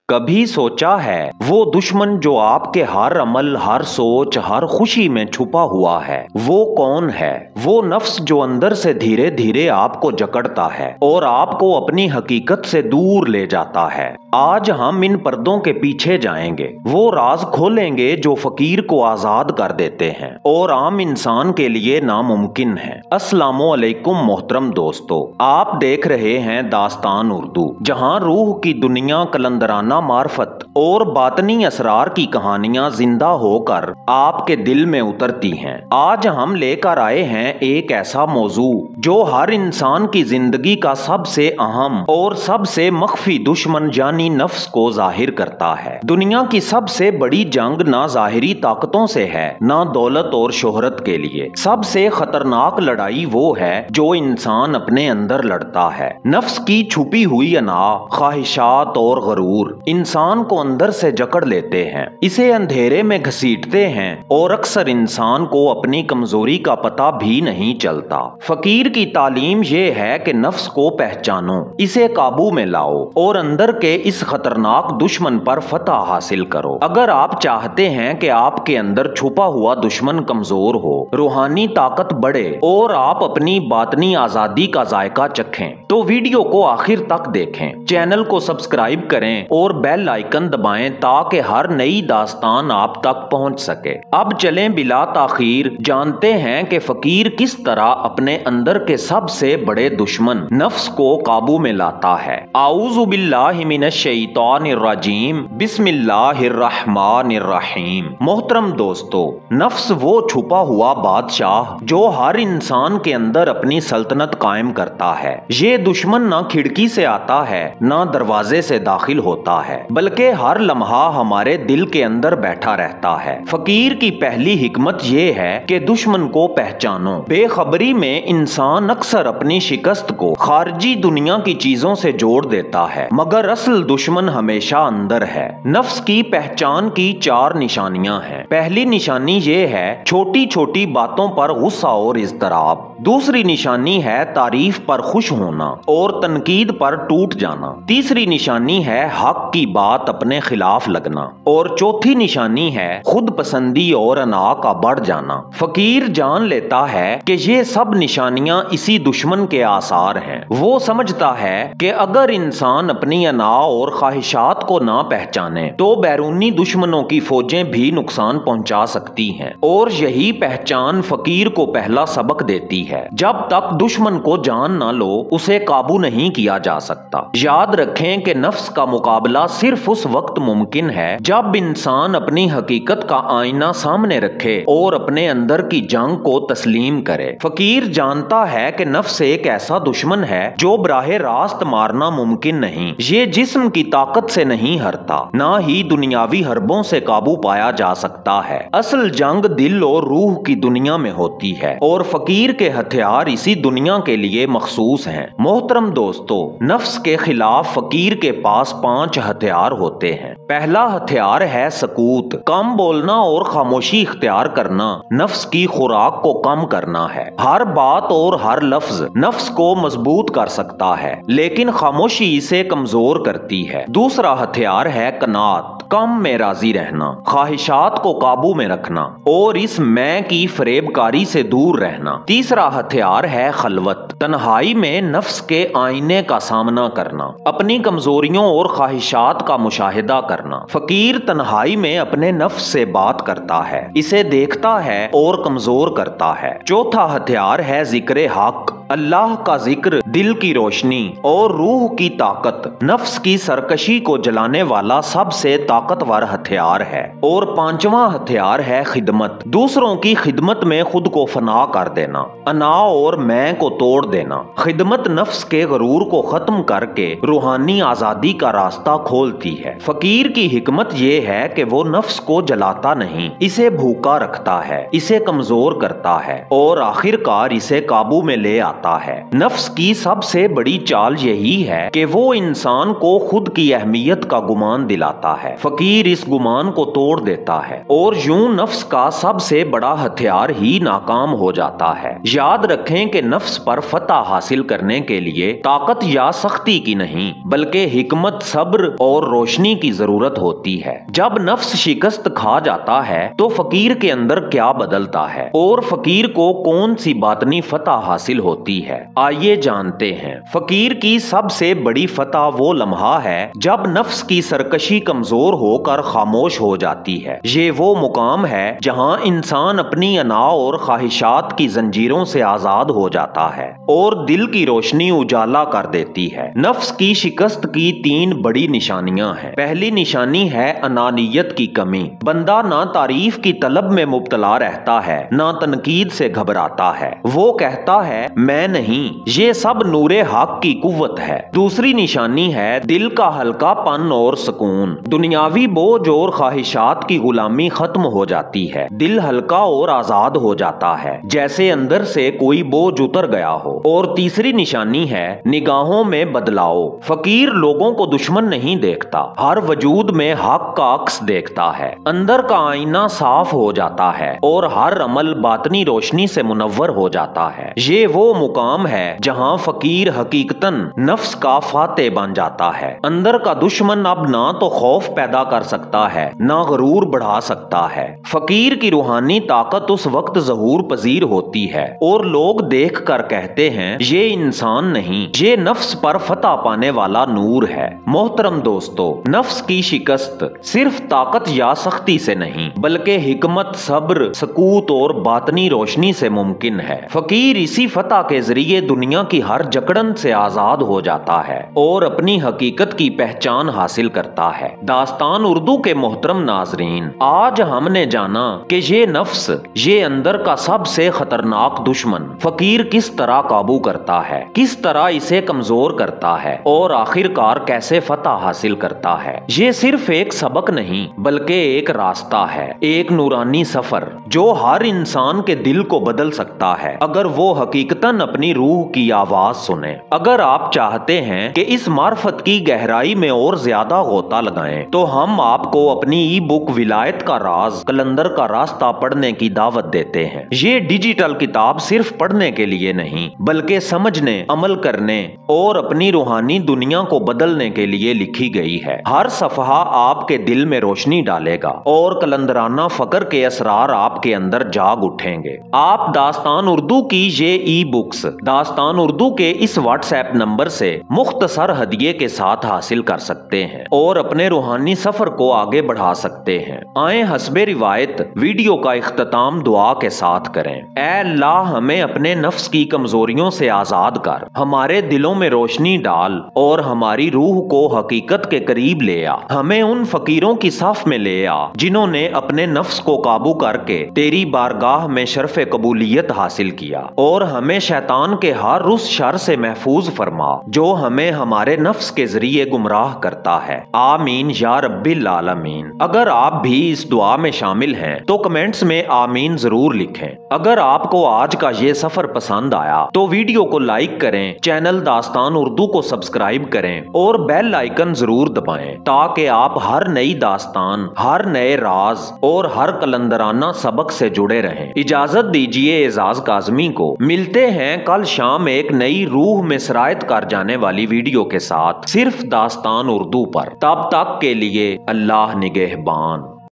कभी सोचा है वो दुश्मन जो आपके हर अमल, हर सोच, हर खुशी में छुपा हुआ है, वो कौन है? वो नफ्स जो अंदर से धीरे धीरे आपको जकड़ता है और आपको अपनी हकीकत से दूर ले जाता है। आज हम इन पर्दों के पीछे जाएंगे, वो राज खोलेंगे जो फकीर को आजाद कर देते हैं और आम इंसान के लिए नामुमकिन है। अस्सलामु अलैकुम मोहतरम दोस्तों, आप देख रहे हैं दास्तान उर्दू, जहां रूह की दुनिया, कलंदराना मार्फत और बातनी असरार की कहानियां जिंदा होकर आपके दिल में उतरती हैं। आज हम लेकर आए हैं एक ऐसा मौजू जो हर इंसान की जिंदगी का सबसे अहम और सबसे मख्फी दुश्मन यानी नफ्स को जाहिर करता है। दुनिया की सबसे बड़ी जंग ना जाहिरी ताकतों से है, ना दौलत और शोहरत के लिए। सबसे खतरनाक लड़ाई वो है जो इंसान अपने अंदर लड़ता है। नफ्स की छुपी हुई अना, ख्वाहिशात और गरूर इंसान को अंदर से जकड़ लेते हैं, इसे अंधेरे में घसीटते हैं और अक्सर इंसान को अपनी कमजोरी का पता भी नहीं चलता। फकीर की तालीम ये है कि नफ्स को पहचानो, इसे काबू में लाओ और अंदर के इस खतरनाक दुश्मन पर फतह हासिल करो। अगर आप चाहते हैं कि आपके अंदर छुपा हुआ दुश्मन कमजोर हो, रूहानी ताकत बढ़े और आप अपनी बातनी आजादी का जायका चखें, तो वीडियो को आखिर तक देखें, चैनल को सब्सक्राइब करें और बेल आइकन दबाएं ताकि हर नई दास्तान आप तक पहुंच सके। अब चलें बिला ताखीर, जानते हैं कि फकीर किस तरह अपने अंदर के सबसे बड़े दुश्मन नफ्स को काबू में लाता है। आऊज़ु बिल्लाहि मिनश शैतानिर रजीम, बिस्मिल्लाहिर रहमानिर रहीम। मोहतरम दोस्तों, नफ्स वो छुपा हुआ बादशाह जो हर इंसान के अंदर अपनी सल्तनत कायम करता है। ये दुश्मन ना खिड़की से आता है, ना दरवाजे से दाखिल होता है, बल्कि हर लम्हा हमारे दिल के अंदर बैठा रहता है। फकीर की पहली हिकमत ये है कि दुश्मन को पहचानो। बेखबरी में इंसान अक्सर अपनी शिकस्त को खारजी दुनिया की चीजों से जोड़ देता है, मगर असल दुश्मन हमेशा अंदर है। नफ्स की पहचान की 4 निशानियां हैं। पहली निशानी ये है छोटी छोटी बातों पर गुस्सा और इज़्तिराब। दूसरी निशानी है तारीफ पर खुश होना और तनकीद पर टूट जाना। तीसरी निशानी है हक की बात अपने खिलाफ लगना और चौथी निशानी है खुद पसंदी और अना का बढ़ जाना। फकीर जान लेता है कि ये सब निशानियां इसी दुश्मन के आसार हैं। वो समझता है कि अगर इंसान अपनी अना और ख्वाहिशात को ना पहचाने तो बैरूनी दुश्मनों की फौजें भी नुकसान पहुंचा सकती हैं, और यही पहचान फकीर को पहला सबक देती है। जब तक दुश्मन को जान ना लो, उसे काबू नहीं किया जा सकता। याद रखें कि नफ्स का मुकाबला सिर्फ उस वक्त मुमकिन है जब इंसान अपनी हकीकत का आईना सामने रखे और अपने अंदर की जंग को तस्लीम करे। फकीर जानता है कि नफ्स एक ऐसा दुश्मन है जो बराहे रास्त मारना मुमकिन नहीं। ये जिस्म की ताकत से नहीं हरता, ना ही दुनियावी हरबों से काबू पाया जा सकता है। असल जंग दिल और रूह की दुनिया में होती है और फकीर के हथियार इसी दुनिया के लिए मखसूस हैं। मोहतरम दोस्तों, नफ्स के खिलाफ फकीर के पास 5 हथियार होते हैं। पहला हथियार है सकूत, कम बोलना और खामोशी इख्तियार करना नफ्स की खुराक को कम करना है। हर बात और हर लफ्ज नफ्स को मजबूत कर सकता है, लेकिन खामोशी इसे कमजोर करती है। दूसरा हथियार है कनात, कम में राजी रहना, ख्वाहिशात को काबू में रखना और इस मैं की फरेबकारी से दूर रहना। तीसरा हथियार है खलवत, तन्हाई में नफ्स के आईने का सामना करना, अपनी कमजोरियों और ख्वाहिशात का मुशाहिदा करना। फकीर तन्हाई में अपने नफ्स से बात करता है, इसे देखता है और कमजोर करता है। चौथा हथियार है जिक्र हक, अल्लाह का जिक्र दिल की रोशनी और रूह की ताकत, नफ्स की सरकशी को जलाने वाला सबसे ताकतवर हथियार है। और 5वां हथियार है खिदमत, दूसरों की खिदमत में खुद को फना कर देना, अना और मैं को तोड़ देना। खिदमत नफ्स के गरूर को खत्म करके रूहानी आजादी का रास्ता खोलती है। फकीर की हिकमत ये है कि वो नफ्स को जलाता नहीं, इसे भूखा रखता है, इसे कमजोर करता है और आखिरकार इसे काबू में ले आता है। नफ्स की सबसे बड़ी चाल यही है कि वो इंसान को खुद की अहमियत का गुमान दिलाता है। फकीर इस गुमान को तोड़ देता है और यूं नफ्स का सबसे बड़ा हथियार ही नाकाम हो जाता है। याद रखें कि नफ्स पर फतह हासिल करने के लिए ताकत या सख्ती की नहीं बल्कि हिकमत, सब्र और रोशनी की जरूरत होती है। जब नफ्स शिकस्त खा जाता है तो फकीर के अंदर क्या बदलता है और फकीर को कौन सी बातनी फतह हासिल होती है, आइए जानते हैं। फकीर की सबसे बड़ी फतह वो लम्हा है जब नफ्स की सरकशी कमजोर होकर खामोश हो जाती है। ये वो मुकाम है जहां इंसान अपनी अना और ख्वाहिशात की जंजीरों से आजाद हो जाता है और दिल की रोशनी उजाला कर देती है। नफ्स की शिकस्त की 3 बड़ी निशानियां हैं। पहली निशानी है अनानियत की कमी। बंदा ना तारीफ की तलब में मुब्तला रहता है, ना तनकीद से घबराता है। वो कहता है मैं नहीं, ये सब नूरे हक की कुव्वत है। दूसरी निशानी है दिल का हल्कापन और सुकून। दुनियावी बोझ और ख्वाहिशात की गुलामी खत्म हो जाती है। दिल हल्का और आजाद हो जाता है, जैसे अंदर से कोई बोझ उतर गया हो। और तीसरी निशानी है निगाहों में बदलाव। फकीर लोगों को दुश्मन नहीं देखता, हर वजूद में हक का अक्स देखता है। अंदर का आईना साफ हो जाता है और हर अमल बातनी रोशनी से मुनव्वर हो जाता है। ये वो मुकाम है जहां फकीर हकीकतन नफ्स का फाते बन जाता है। अंदर का दुश्मन अब ना तो खौफ पैदा कर सकता है ना गरूर बढ़ा सकता है। फकीर की रूहानी ताकत उस वक्त ज़हूर पजीर होती है और लोग देख कर कहते हैं ये इंसान नहीं, ये नफ्स पर फतह पाने वाला नूर है। मोहतरम दोस्तों, नफ्स की शिकस्त सिर्फ ताकत या सख्ती से नहीं बल्कि हिकमत, सब्र, सकूत और बातनी रोशनी से मुमकिन है। फकीर इसी फतह के जरिए दुनिया की हर जकड़न से आजाद हो जाता है और अपनी हकीकत की पहचान हासिल करता है। दास्तान उर्दू के मोहतरम नाजरीन, आज हमने जाना कि ये नफ्स, ये अंदर का सबसे खतरनाक दुश्मन फकीर किस तरह काबू करता है, किस तरह इसे कमजोर करता है और आखिरकार कैसे फतह हासिल करता है। ये सिर्फ एक सबक नहीं बल्कि एक रास्ता है, एक नूरानी सफर जो हर इंसान के दिल को बदल सकता है अगर वो हकीकतन अपनी रूह की आवाज सुने। अगर आप चाहते हैं कि इस मार्फत की गहराई में और ज्यादा गोता लगाएं तो हम आपको अपनी ई बुक विलायत का राज, कलंदर का रास्ता पढ़ने की दावत देते हैं। ये डिजिटल किताब सिर्फ पढ़ने के लिए नहीं बल्कि समझने, अमल करने और अपनी रूहानी दुनिया को बदलने के लिए लिखी गई है। हर सफहा आपके दिल में रोशनी डालेगा और कलंदराना फकर के असरार आपके अंदर जाग उठेंगे। आप दास्तान उर्दू की ये ई बुक्स दास्तान उर्दू के इस व्हाट्सएप नंबर से मुख्तसर हदिये के साथ हासिल कर सकते हैं और अपने रूहानी सफर को आगे बढ़ा सकते हैं। आए हस्बे रिवायत वीडियो का इख्तिताम दुआ के साथ करें। ऐ अल्लाह, हमें अपने नफ्स की कमजोरियों से आजाद कर, हमारे दिलों में रोशनी डाल और हमारी रूह को हकीकत के करीब ले आ। हमें उन फकीरों की साफ में ले आ जिन्होंने अपने नफ्स को काबू करके तेरी बारगाह में शर्फ कबूलियत हासिल किया और हमें शैतान के हर उस शर से महफूज फरमा जो हमें हमारे नफ्स के जरिए गुमराह करता है। आमीन या रब्बिल आलमीन। अगर आप भी इस दुआ में शामिल हैं तो कमेंट्स में आमीन जरूर लिखें। अगर आपको आज का ये सफर पसंद आया तो वीडियो को लाइक करें, चैनल दास्तान उर्दू को सब्सक्राइब करें और बेल आइकन जरूर दबाएं ताकि आप हर नई दास्तान, हर नए राज और हर कलंदराना सबक से जुड़े रहें। इजाजत दीजिए एजाज काज़मी को। मिलते हैं कल शाम एक नई रूह में सरायत कर जाने वाली वीडियो के साथ, सिर्फ दास्तान उर्दू पर। तब तक के लिए अल्लाह निगहबान।